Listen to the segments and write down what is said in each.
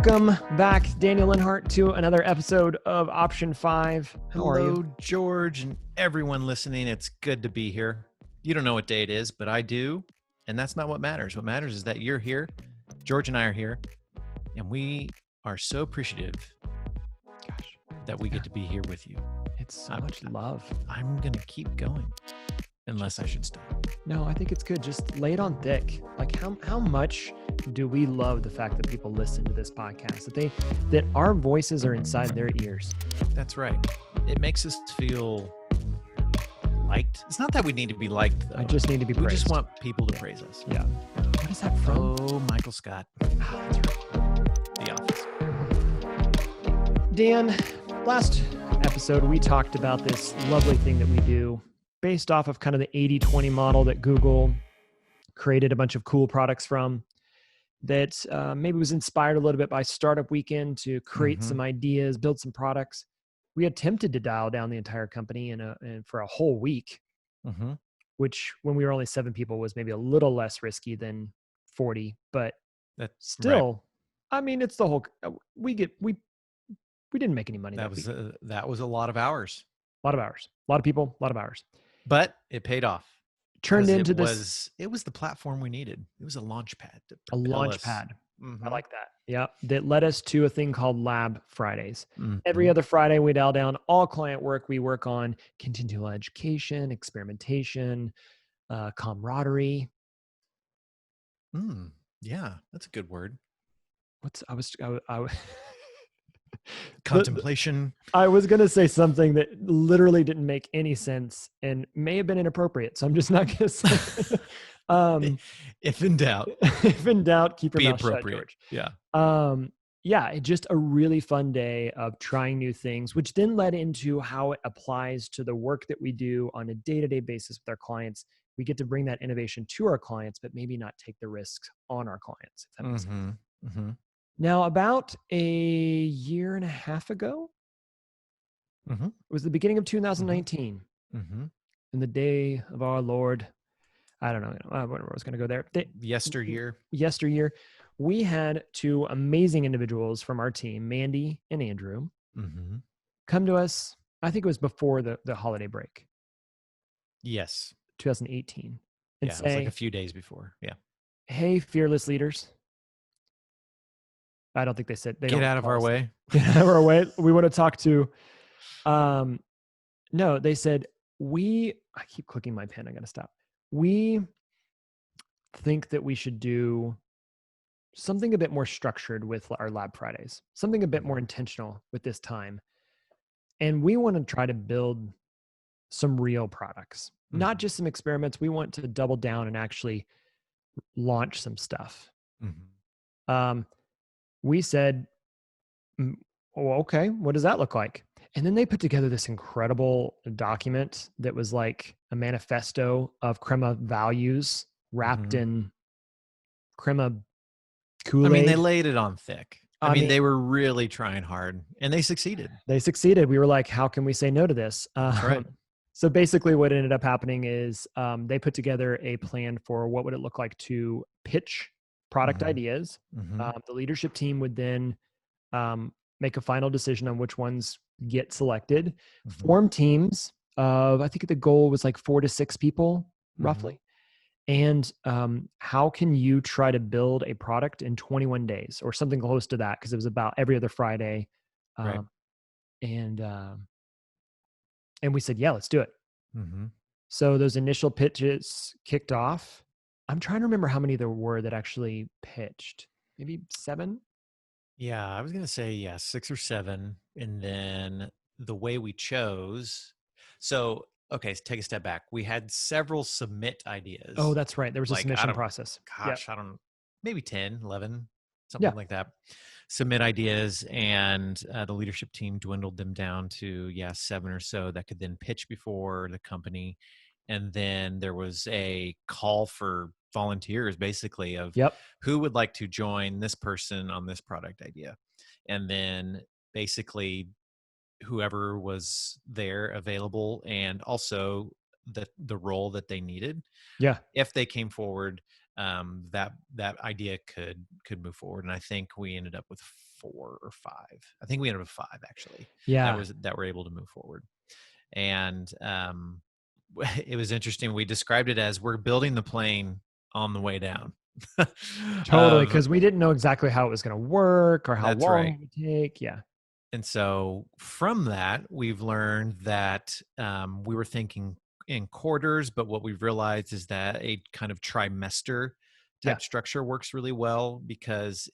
Welcome back, Daniel Linhart, to another episode of Option 5. How are Hello, you? George, and everyone listening. It's good to be here. You don't know what day it is, but I do. And that's not what matters. What matters is that you're here. George and I are here. And we are so appreciative that we get to be here with you. It's so much love. I'm going to keep going unless I should stop. No, I think it's good. Just lay it on thick. Like how much do we love the fact that people listen to this podcast, that our voices are inside their ears? That's right. It makes us feel liked. It's not that we need to be liked, though. I just need to be praised. We just want people to praise us. Yeah. What is that from? Oh, Michael Scott. Oh, that's right. The Office. Dan, last episode, we talked about this lovely thing that we do based off of kind of the 80-20 model that Google created a bunch of cool products from, that maybe was inspired a little bit by Startup Weekend to create some ideas, build some products. We attempted to dial down the entire company and for a whole week, which when we were only 7 people was maybe a little less risky than 40, but That's still, right. I mean, it's the whole, we didn't make any money. That was a lot of hours. A lot of hours, a lot of people, a lot of hours. But it paid off. Turned into It was the platform we needed. It was a launch pad. A launch pad. I like that. Yeah. That led us to a thing called Lab Fridays. Every other Friday, we dial down all client work. We work on continual education, experimentation, camaraderie. Yeah, that's a good word. I Contemplation. I was going to say something that literally didn't make any sense and may have been inappropriate. So I'm just not going to say If in doubt. If in doubt, keep your be mouth appropriate. Shut, George. Yeah. Just a really fun day of trying new things, which then led into how it applies to the work that we do on a day-to-day basis with our clients. We get to bring that innovation to our clients, but maybe not take the risks on our clients, if that makes sense. Now, about a year and a half ago, it was the beginning of 2019, in the day of our Lord, I don't know, I was going to go there. Yesteryear, we had 2 amazing individuals from our team, Mandy and Andrew, come to us. I think it was before the holiday break. Yes. 2018. And it was like a few days before. Yeah. Hey, fearless leaders. I don't think they said get out of our way. Get out of our way. We want to talk to. No, they said I keep clicking my pen. I got to stop. We think that we should do something a bit more structured with our Lab Fridays, something a bit more intentional with this time, and we want to try to build some real products, not just some experiments. We want to double down and actually launch some stuff. We said, well, okay, what does that look like? And then they put together this incredible document that was like a manifesto of Crema values wrapped in Crema Kool-Aid. I mean, they laid it on thick. I mean, they were really trying hard, and they succeeded. We were like, how can we say no to this? That's right. So basically what ended up happening is they put together a plan for what would it look like to pitch product ideas. The leadership team would then make a final decision on which ones get selected, form teams of, I think the goal was like 4 to 6 people roughly. And how can you try to build a product in 21 days or something close to that? Because it was about every other Friday. And we said, yeah, let's do it. So those initial pitches kicked off. I'm trying to remember how many there were that actually pitched. Maybe 7? Yeah, I was going to say, 6 or 7. And then the way we chose. So, okay, let's take a step back. We had several submit ideas. Oh, that's right. There was a submission process. Gosh, I don't, maybe 10, 11, something like that. Submit ideas, and the leadership team dwindled them down to, 7 or so that could then pitch before the company. And then there was a call for volunteers, basically, of who would like to join this person on this product idea. And then basically whoever was there available, and also the role that they needed. Yeah. If they came forward, that idea could move forward. And I think we ended up with 4 or 5. I think we ended up with 5 actually Yeah. that were able to move forward. And it was interesting. We described it as we're building the plane on the way down. Totally, because we didn't know exactly how it was going to work or how That's long right. it would take. Yeah. And so from that, we've learned that we were thinking in quarters, but what we've realized is that a kind of trimester Yeah. type structure works really well because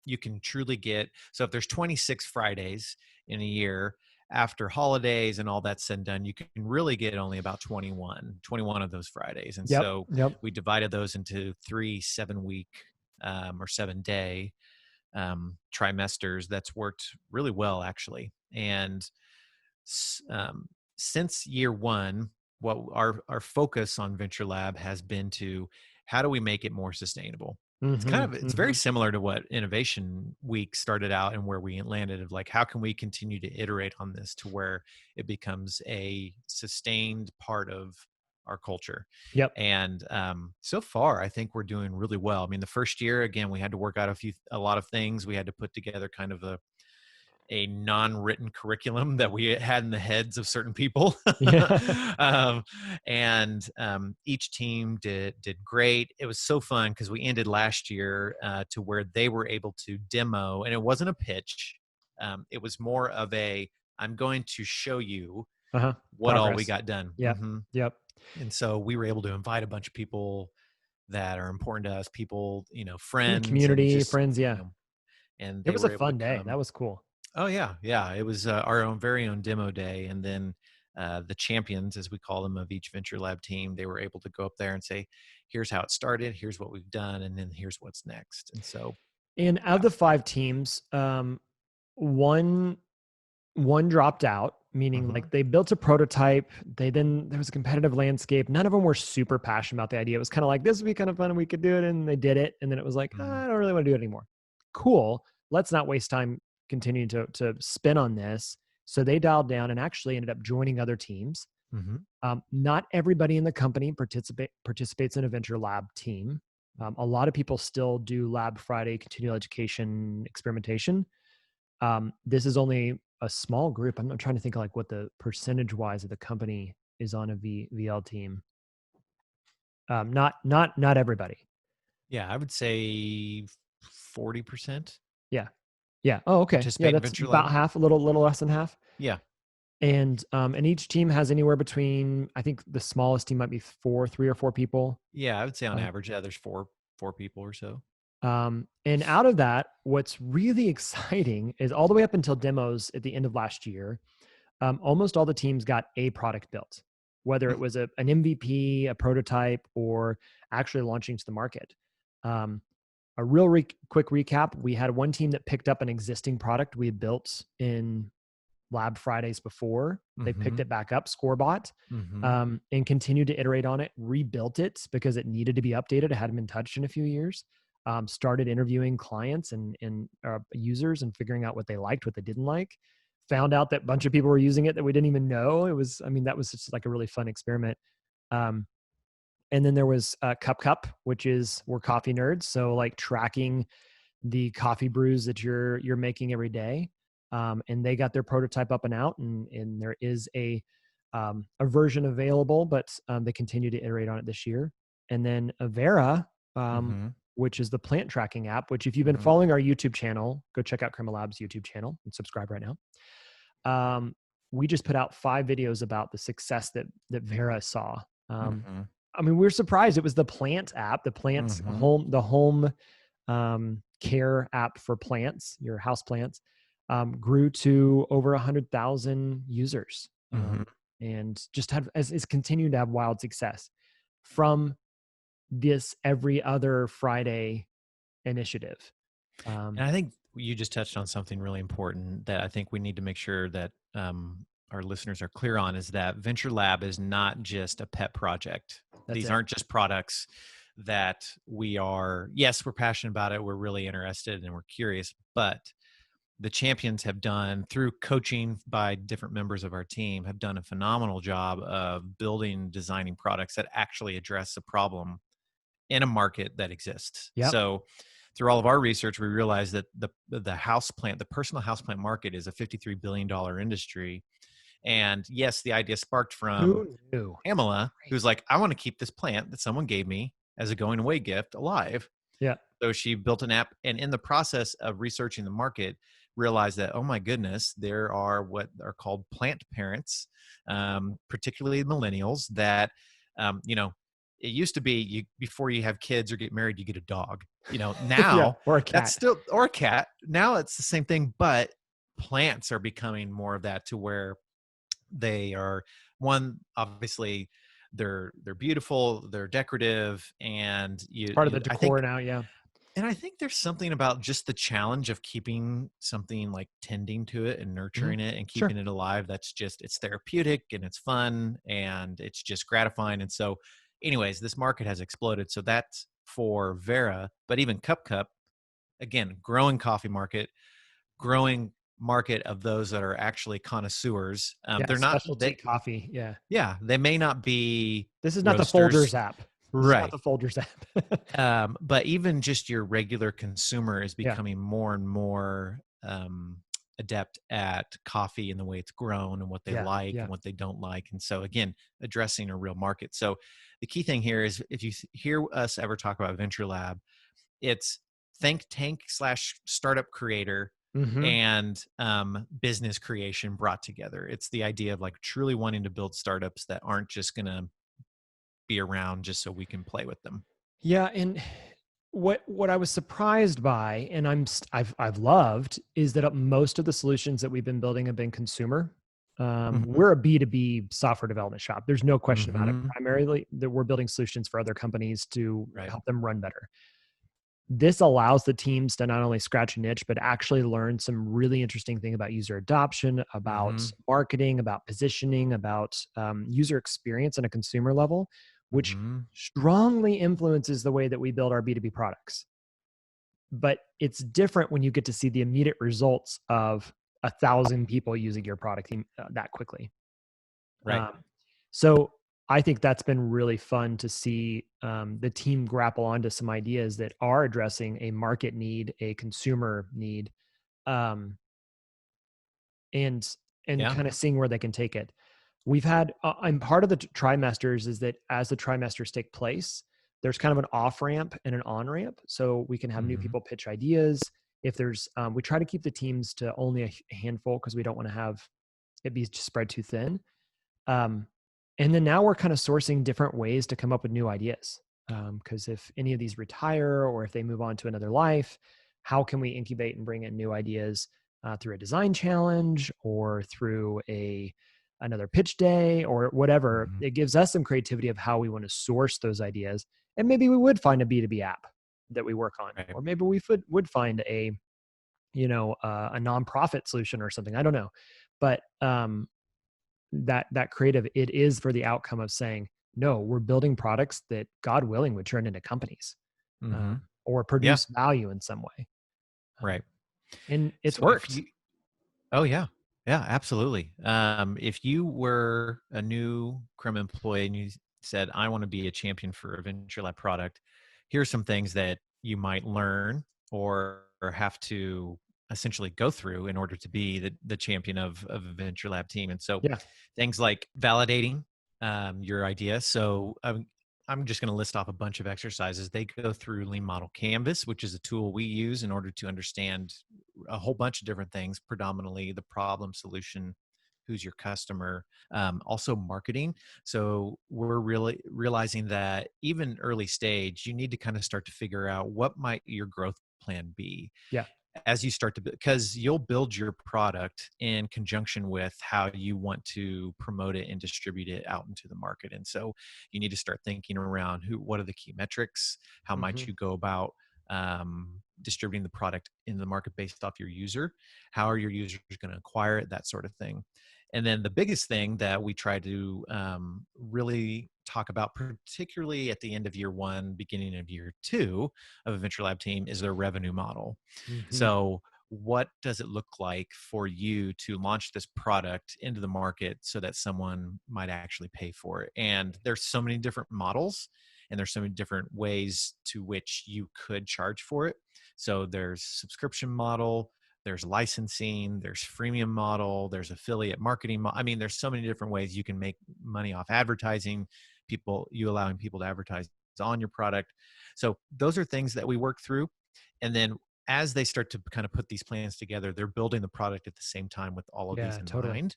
you can truly get, so if there's 26 Fridays in a year, after holidays and all that's said and done, you can really get only about 21 of those Fridays. And Yep. so Yep. we divided those into 3 7-week or 7-day trimesters. That's worked really well actually. And um, since year one, what our focus on Venture Lab has been to how do we make it more sustainable. Mm-hmm. It's very Mm-hmm. similar to what Innovation Week started out and where we landed, of like how can we continue to iterate on this to where it becomes a sustained part of our culture. Yep. And so far I think we're doing really well. I mean, the first year, again, we had to work out a lot of things. We had to put together kind of a non-written curriculum that we had in the heads of certain people. Yeah. um, and each team did great. It was so fun because we ended last year to where they were able to demo, and it wasn't a pitch. It was more of I'm going to show you Uh-huh. what all we Progress. got done. Yep. Yep. And so we were able to invite a bunch of people that are important to us, people, In the friends, and community, just, friends. Yeah. and It they was a were able to fun day. That come. was cool. Oh yeah, yeah. It was our own very own demo day, and then the champions, as we call them, of each Venture Lab team, they were able to go up there and say, "Here's how it started. Here's what we've done, and then here's what's next." And so, And out of yeah. the 5 teams, one one dropped out, meaning Mm-hmm. like they built a prototype. There was a competitive landscape. None of them were super passionate about the idea. It was kind of like, this would be kind of fun and we could do it. And they did it. And then it was like, Mm-hmm. I don't really want to do it anymore. Cool. Let's not waste time continuing to spin on this. So they dialed down and actually ended up joining other teams. Mm-hmm. Not everybody in the company participates in a venture lab team. A lot of people still do Lab Friday continual education experimentation. This is only a small group. I'm not trying to think of like what the percentage wise of the company is on a VL team. Not everybody. Yeah, I would say 40% Yeah. Yeah. Oh, okay. Yeah, participate in that's Venture about Lab. half, a little less than half. Yeah, And each team has anywhere between, I think the smallest team might be 3 or 4 people. yeah. I would say on Uh, average, yeah, there's four people or so. and out of that, what's really exciting is all the way up until demos at the end of last year, almost all the teams got a product built, whether it was an MVP, a prototype, or actually launching to the market. Um, a real quick recap: we had one team that picked up an existing product we had built in Lab Fridays before. They picked Mm-hmm. it back up, Scorebot, Mm-hmm. and continued to iterate on it, rebuilt it because it needed to be updated. It hadn't been touched in a few years. Started interviewing clients and users and figuring out what they liked, what they didn't like. Found out that a bunch of people were using it that we didn't even know. That was just like a really fun experiment. Um, and then there was Cup, which is we're coffee nerds. So like tracking the coffee brews that you're making every day. And they got their prototype up and out, and there is a version available, but they continue to iterate on it this year. And then Avera, Mm-hmm. which is the plant tracking app, which if you've been Mm-hmm. following our YouTube channel, go check out Crema Labs YouTube channel and subscribe right now. We just put out 5 videos about the success that Vera saw. Mm-hmm. I mean, we were surprised. It was the plant app, Mm-hmm. the home care app for plants, your house plants, grew to over 100,000 users, Mm-hmm. and just is continued to have wild success from this every other Friday initiative. And I think you just touched on something really important that I think we need to make sure that our listeners are clear on, is that Venture Lab is not just a pet project. That's These it. aren't just products that yes, we're passionate about it. We're really interested and we're curious, but the champions have done, through coaching by different members of our team, have done a phenomenal job of building, designing products that actually address a problem in a market that exists. Yep. So through all of our research, we realized that the personal houseplant market is a $53 billion industry. And yes, the idea sparked from Who knew? Pamela, Great. who's like, I want to keep this plant that someone gave me as a going away gift alive. Yeah. So she built an app, and in the process of researching the market, realized that, oh my goodness, there are what are called plant parents, particularly millennials, that, you know, it used to be you before you have kids or get married, you get a dog. Yeah. Now Or a that's cat. still, or a cat. Now it's the same thing, but plants are becoming more of that, to where they are, one, obviously they're beautiful, they're decorative, and It's part of the I think, decor now. Yeah. and I think there's something about just the challenge of keeping something, like tending to it and Hmm. nurturing it and Sure. keeping it alive. That's just, it's therapeutic and it's fun and it's just gratifying. And so, anyways, this market has exploded. So that's for Vera, but even Cup Cup, again, growing coffee market, growing market of those that are actually connoisseurs. Yeah. They're not, Specialty coffee. Yeah. yeah, they may not be This is not the roasters, Folgers app. This is not right? the Folgers app. But even just your regular consumer is Yeah. becoming more and more adept at coffee and the way it's grown and what they Yeah. like Yeah. and what they don't like. And so, again, addressing a real market. So the key thing here is, if you hear us ever talk about Venture Lab, it's think tank slash startup creator Hmm. and business creation brought together. It's the idea of like truly wanting to build startups that aren't just going to be around just so we can play with them. Yeah. And what I was surprised by, and I've loved, is that most of the solutions that we've been building have been consumer. Hmm. We're a B2B software development shop. There's no question about it. Hmm. Primarily, that we're building solutions for other companies to Right. help them run better. This allows the teams to not only scratch an itch, but actually learn some really interesting thing about user adoption, about Hmm. marketing, about positioning, about user experience on a consumer level, which Hmm. strongly influences the way that we build our B2B products. But it's different when you get to see the immediate results of 1,000 people using your product that quickly. Right. Um, so I think that's been really fun to see the team grapple onto some ideas that are addressing a market need, a consumer need, um, and Yeah. kind of seeing where they can take it. We've had, I'm part of the trimesters is that as the trimesters take place, there's kind of an off ramp and an on ramp. So we can have new Hmm. people pitch ideas. If there's, we try to keep the teams to only a handful because we don't want to have it be spread too thin. Um, and then now we're kind of sourcing different ways to come up with new ideas. Because if any of these retire or if they move on to another life, how can we incubate and bring in new ideas through a design challenge or through another pitch day or whatever? Hmm. It gives us some creativity of how we want to source those ideas. And maybe we would find a B2B app that we work on, Right. or maybe we would find a nonprofit solution or something. I don't know, but that creative, it is for the outcome of saying, no, we're building products that God willing would turn into companies Hmm. or Yeah. produce value in some way. Right. And it's So if worked. you, oh yeah, yeah, absolutely. If you were a new Crema employee and you said, I want to be a champion for a Venture Lab product, here's some things that you might learn or have to essentially go through in order to be the champion of a Venture Lab team. And so Yeah. things like validating your idea. So I'm just going to list off a bunch of exercises. They go through Lean Model Canvas, which is a tool we use in order to understand a whole bunch of different things, predominantly the problem solution, who's your customer, also marketing. So we're really realizing that even early stage, you need to kind of start to figure out what might your growth plan be Yeah. as you start to, because you'll build your product in conjunction with how you want to promote it and distribute it out into the market. And so you need to start thinking around what are the key metrics, how Hmm. might you go about distributing the product in the market based off your user, how are your users going to acquire it, that sort of thing. And then the biggest thing that we try to really talk about, particularly at the end of year one, beginning of year two of a venture lab team, is their revenue model. Hmm. So, what does it look like for you to launch this product into the market so that someone might actually pay for it? And there's so many different models. and there's so many different ways to which you could charge for it. So there's subscription model, there's licensing, there's freemium model, there's affiliate marketing. I mean, there's so many different ways you can make money off advertising, you allowing people to advertise on your product. So those are things that we work through. And then as they start to kind of put these plans together, they're building the product at the same time with all of these Yeah, in totally. mind,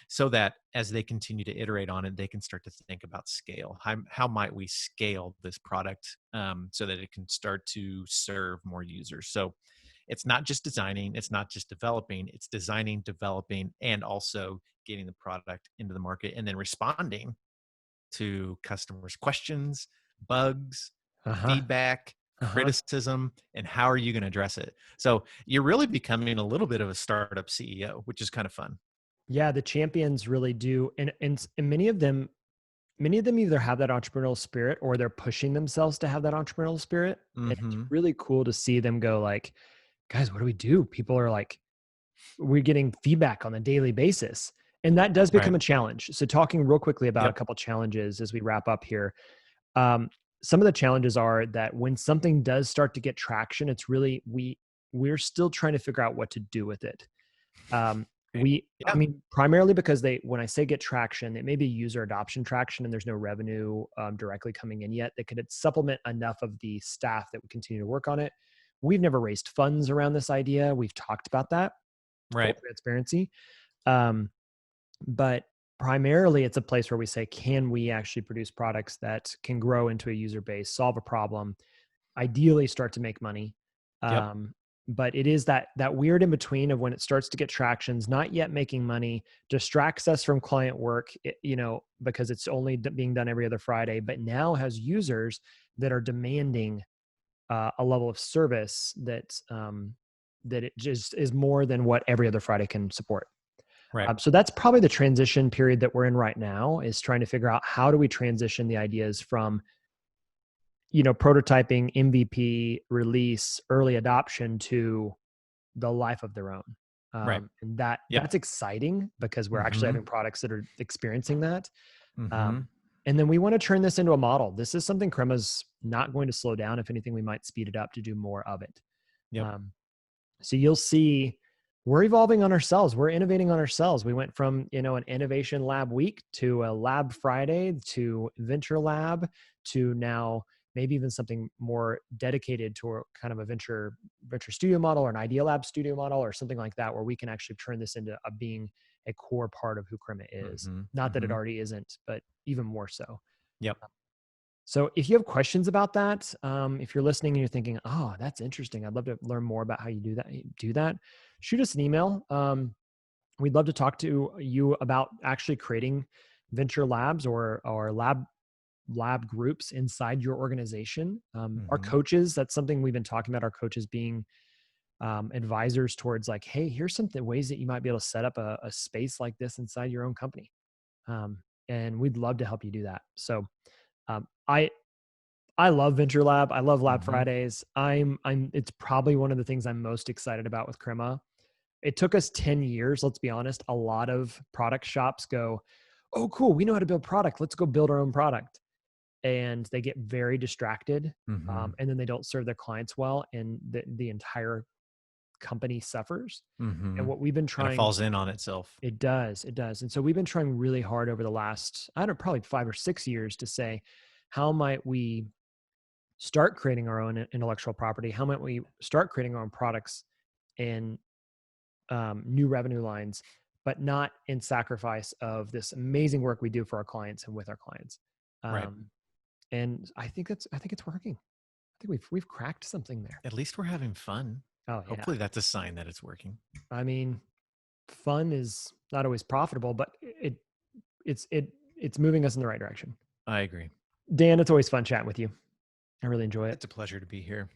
so that as they continue to iterate on it, they can start to think about scale. How might we scale this product so that it can start to serve more users? So it's not just designing, it's not just developing, it's designing, developing, and also getting the product into the market and then responding to customers' questions, bugs, Uh-huh. feedback, Uh-huh. criticism, and how are you going to address it? So you're really becoming a little bit of a startup CEO, which is kind of fun. Yeah, the champions really do. And many of them either have that entrepreneurial spirit or they're pushing themselves to have that entrepreneurial spirit. And it's Hmm. really cool to see them go like, guys, what do we do? People are like, we're getting feedback on a daily basis. And that does become Right. a challenge. So talking real quickly about a Yep. couple challenges as we wrap up here. Um, some of the challenges are that when something does start to get traction, it's really we're still trying to figure out what to do with it. Um, Right. I Yeah. mean, primarily because when I say get traction, it may be user adoption traction and there's no revenue directly coming in yet that could supplement enough of the staff that we continue to work on it. We've never raised funds around this idea. We've talked about that, full Right. transparency. Um, but primarily it's a place where we say, can we actually produce products that can grow into a user base, solve a problem, ideally start to make money. Yep. Um, but it is that weird in between of when it starts to get tractions, not yet making money, distracts us from client work, because it's only being done every other Friday, but now has users that are demanding a level of service that it just is more than what every other Friday can support. Right. So that's probably the transition period that we're in right now, is trying to figure out how do we transition the ideas from prototyping, MVP, release, early adoption to the life of their own. Right. And Yep. that's exciting because we're actually Hmm. having products that are experiencing that. Hmm. Um, and then we want to turn this into a model. This is something Crema's not going to slow down. If anything, we might speed it up to do more of it. Yep. Um, so you'll see we're evolving on ourselves. We're innovating on ourselves. We went from, an innovation lab week to a lab Friday to venture lab to now maybe even something more dedicated to a kind of a venture studio model or an idea lab studio model or something like that, where we can actually turn this into being a core part of who Crema is. Hmm. Not that it Hmm. already isn't, but even more so. Yep. So if you have questions about that, if you're listening and you're thinking, oh, that's interesting, I'd love to learn more about how you do that, shoot us an email. We'd love to talk to you about actually creating venture labs or lab groups inside your organization. Our Hmm. coaches, that's something we've been talking about, our coaches being advisors towards like, hey, here's some ways that you might be able to set up a space like this inside your own company. Um, and we'd love to help you do that. So um, I love Venture Lab. I love Lab Hmm. Fridays. It's probably one of the things I'm most excited about with Crema. It took us 10 years. Let's be honest. A lot of product shops go, oh, cool. We know how to build product. Let's go build our own product. And they get very distracted. Hmm. And then they don't serve their clients well. And the entire company suffers. Hmm. And what we've been Kind of trying, falls in on itself. it does. It does. And so we've been trying really hard over the last, I don't know, probably 5 or 6 years to say, how might we start creating our own intellectual property? How might we start creating our own products and new revenue lines, but not in sacrifice of this amazing work we do for our clients and with our clients? Right. Um, and I think it's working. I think we've cracked something there. At least we're having fun. Oh yeah. Hopefully that's a sign that it's working. I mean, fun is not always profitable, but it's moving us in the right direction. I agree. Dan, it's always fun chatting with you. I really enjoy it. It's a pleasure to be here.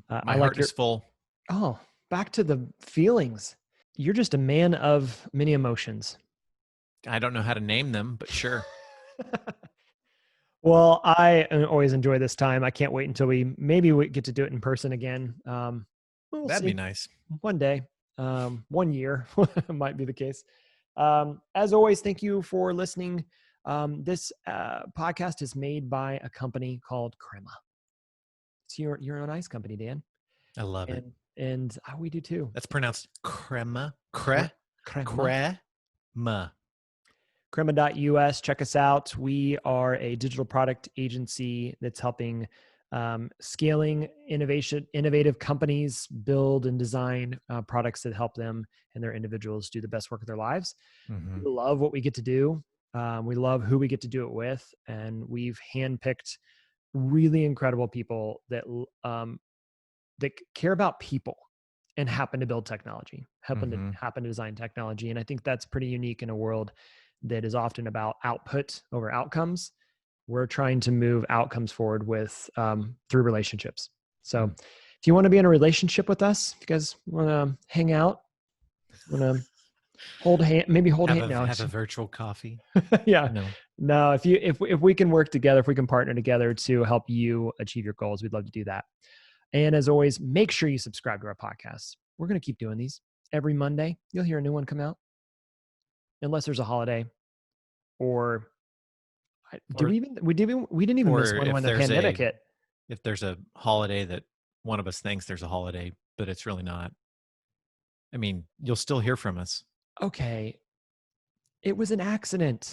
I My like heart your is full. Oh, back to the feelings. You're just a man of many emotions. I don't know how to name them, but sure. Well, I always enjoy this time. I can't wait until we get to do it in person again. We'll That'd be see. nice. One day, 1 year might be the case. As always, thank you for listening. This podcast is made by a company called Crema. It's your own ice company, Dan. I love it. And we do too. That's pronounced crema. Crema. Crema.us. Check us out. We are a digital product agency that's helping scaling innovative companies build and design products that help them and their individuals do the best work of their lives. Mm-hmm. We love what we get to do. We love who we get to do it with. And we've handpicked really incredible people that care about people and happen to build technology, happen to design technology. And I think that's pretty unique in a world that is often about output over outcomes. We're trying to move outcomes forward with through relationships. So if you want to be in a relationship with us, if you guys want to hang out, want to hold hand, maybe hold hand now. Have a virtual coffee. Yeah. No, if we can work together, if we can partner together to help you achieve your goals, we'd love to do that. And as always, make sure you subscribe to our podcast. We're going to keep doing these every Monday. You'll hear a new one come out, unless there's a holiday, or we didn't even miss one when the pandemic hit. If there's a holiday that one of us thinks there's a holiday, but it's really not. I mean, you'll still hear from us. Okay, it was an accident.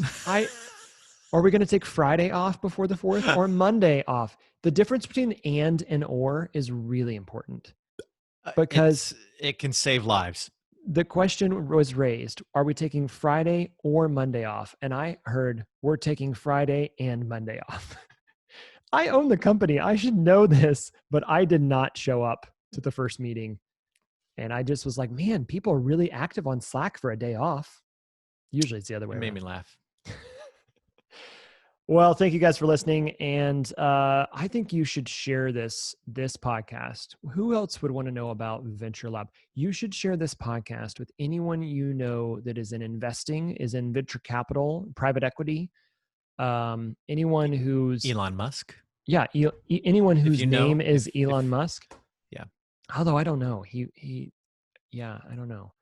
Are we going to take Friday off before the 4th or Monday off? The difference between and or is really important because it can save lives. The question was raised, are we taking Friday or Monday off? And I heard we're taking Friday and Monday off. I own the company. I should know this, but I did not show up to the first meeting. And I just was like, man, people are really active on Slack for a day off. Usually it's the other way around. It made me laugh. Well, thank you guys for listening. And I think you should share this podcast. Who else would want to know about Venture Lab? You should share this podcast with anyone you know that is in investing, is in venture capital, private equity, anyone who's... Elon Musk. Yeah, anyone whose name is Elon Musk. Yeah. Although I don't know. I don't know.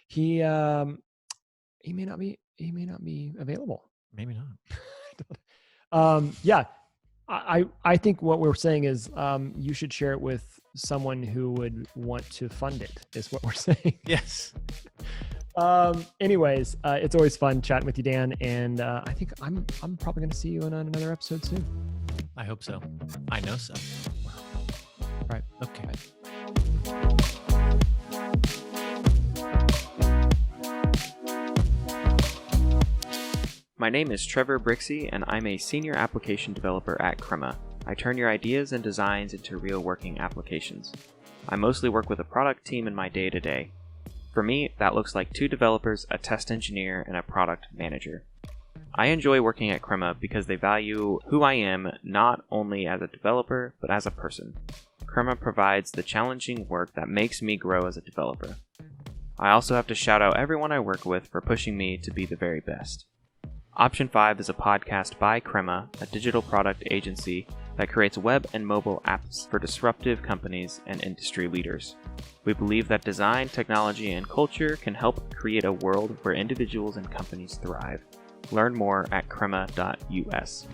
He may not be available. Maybe not. Yeah, I think what we're saying is you should share it with someone who would want to fund it, is what we're saying. Yes. Anyways, it's always fun chatting with you, Dan, and I think I'm probably going to see you on another episode soon. I hope so. I know so. All right. Okay. Bye. My name is Trevor Brixey, and I'm a senior application developer at Crema. I turn your ideas and designs into real working applications. I mostly work with a product team in my day-to-day. For me, that looks like 2 developers, a test engineer, and a product manager. I enjoy working at Crema because they value who I am not only as a developer, but as a person. Crema provides the challenging work that makes me grow as a developer. I also have to shout out everyone I work with for pushing me to be the very best. Option 5 is a podcast by Crema, a digital product agency that creates web and mobile apps for disruptive companies and industry leaders. We believe that design, technology, and culture can help create a world where individuals and companies thrive. Learn more at crema.us.